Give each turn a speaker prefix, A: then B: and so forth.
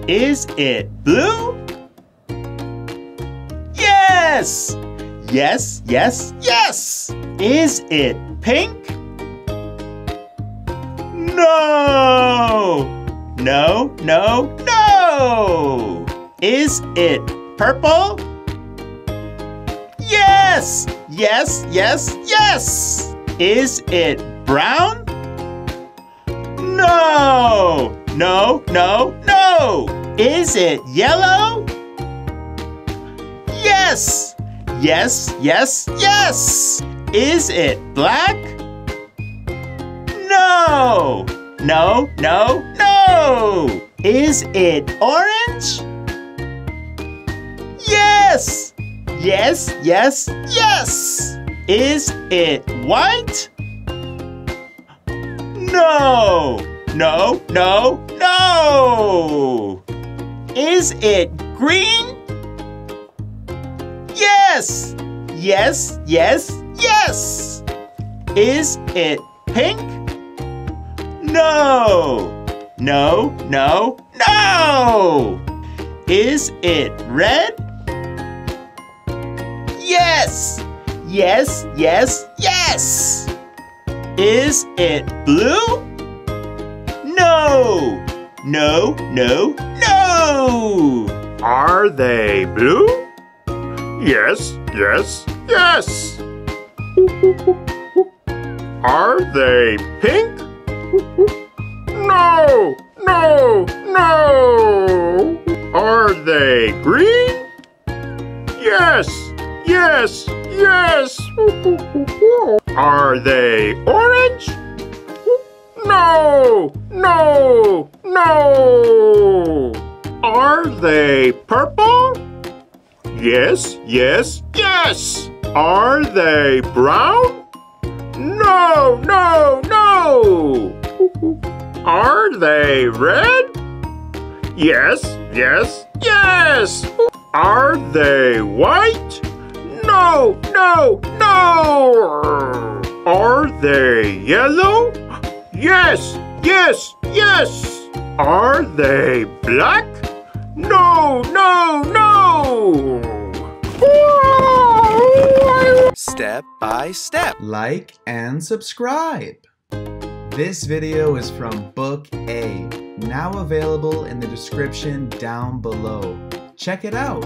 A: Is it blue? Yes! Yes, yes, yes! Is it pink? No! No, no, no! Is it purple? Yes! Yes, yes, yes! Is it brown? No! No, no, no! Is it yellow? Yes! Yes, yes, yes! Is it black? No! No, no, no! Is it orange? Yes! Yes, yes, yes! Is it white? No! No, no, no! Is it green? Yes! Yes, yes, yes! Is it pink? No! No, no, no! Is it red? Yes! Yes, yes, yes! Is it blue? No! No, no, no!
B: Are they blue? Yes, yes, yes! Are they pink? No, no, no! Are they green? Yes, yes, yes! Are they orange? No, no, no! Are they purple? Yes, yes, yes! Are they brown? No, no, no! Are they red? Yes, yes, yes! Are they white? No, no, no! Are they yellow? Yes, yes, yes! Are they black? No, no, no!
C: Step by step.
D: Like and subscribe. This video is from Book A, now available in the description down below. Check it out.